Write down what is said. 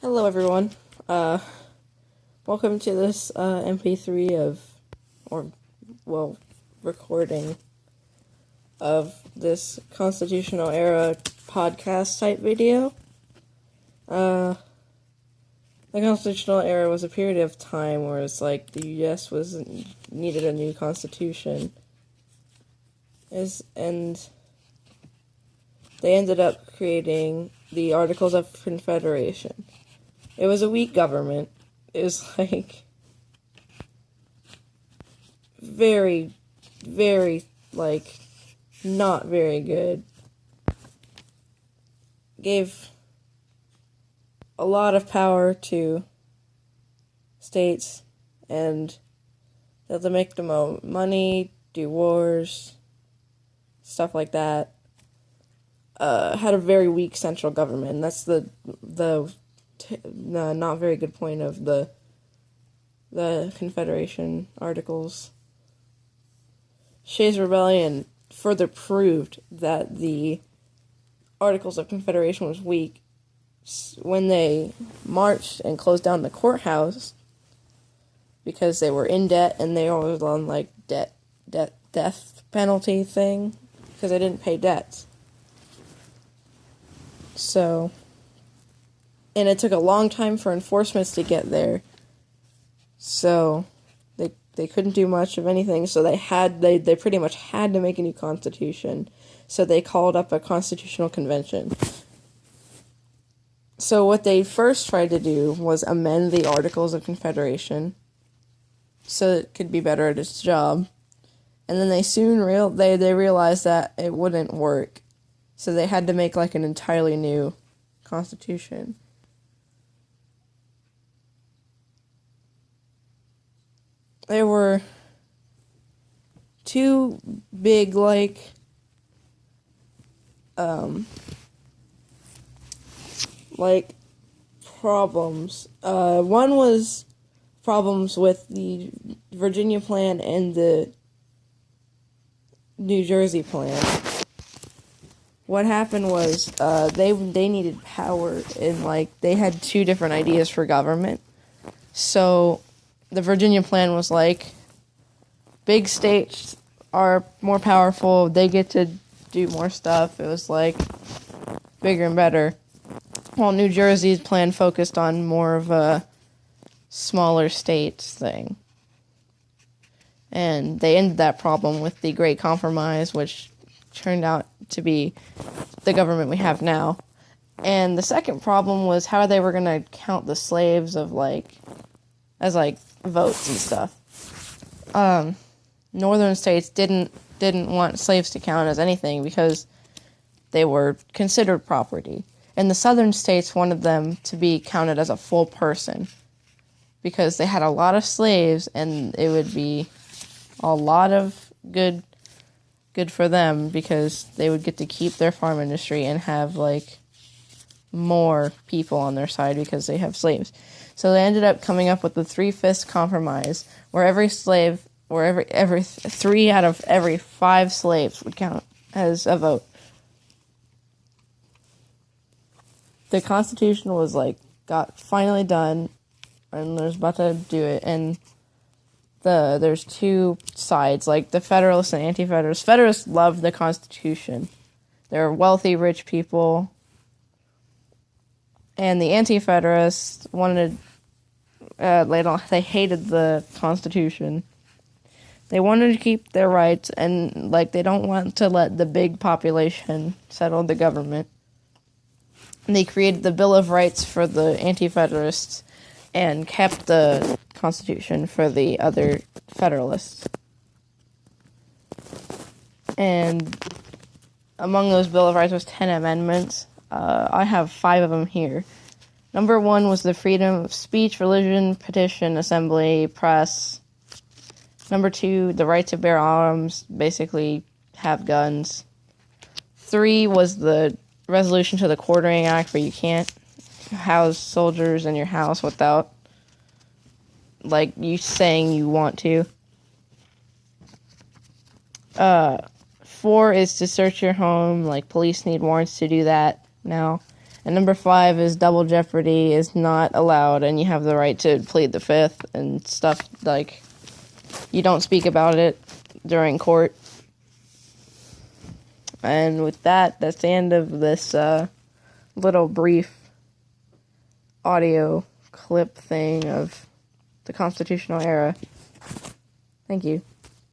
Hello, everyone. Welcome to this MP3 recording of this constitutional era podcast type video. The constitutional era was a period of time where it's like the U.S. needed a new constitution, and they ended up creating the Articles of Confederation. It was a weak government. It was very, very, not very good. Gave a lot of power to states, and they had to make them money, do wars, stuff like that. Had a very weak central government, and that's the not very good point of the Confederation Articles. Shays' Rebellion further proved that the Articles of Confederation was weak when they marched and closed down the courthouse because they were in debt, and they were on death penalty thing because they didn't pay debts. So, and it took a long time for enforcements to get there. So, they couldn't do much of anything, so they pretty much had to make a new constitution. So they called up a constitutional convention. So what they first tried to do was amend the Articles of Confederation so it could be better at its job. And then they soon realized that it wouldn't work. So they had to make an entirely new constitution. There were two big problems. One was problems with the Virginia plan and the New Jersey plan. What happened was they needed power, and they had two different ideas for government. So the Virginia plan was big states are more powerful, they get to do more stuff. It was bigger and better. While New Jersey's plan focused on more of a smaller states thing. And they ended that problem with the Great Compromise, which turned out to be the government we have now. And the second problem was how they were going to count the slaves as votes and stuff. Northern states didn't want slaves to count as anything because they were considered property. And the southern states wanted them to be counted as a full person because they had a lot of slaves, and it would be a lot of good for them because they would get to keep their farm industry and have more people on their side because they have slaves. So they ended up coming up with the 3/5 compromise, where every slave, or every 3 out of every 5 slaves would count as a vote. The Constitution was got finally done, and there's about to do it, and there's two sides, the Federalists and Anti-Federalists. Federalists loved the Constitution. They're wealthy, rich people. And the Anti-Federalists wanted, they hated the Constitution. They wanted to keep their rights, and, they don't want to let the big population settle the government. And they created the Bill of Rights for the Anti-Federalists and kept the Constitution for the other Federalists. And among those Bill of Rights was 10 amendments. I have 5 of them here. Number 1 was the freedom of speech, religion, petition, assembly, press. Number 2, the right to bear arms, basically have guns. 3 was the resolution to the Quartering Act, where you can't house soldiers in your house without you saying you want to. 4 is to search your home. Police need warrants to do that now. And number 5 is double jeopardy is not allowed, and you have the right to plead the fifth and stuff. Like, you don't speak about it during court. And with that, that's the end of this little brief audio clip thing of the constitutional era. Thank you.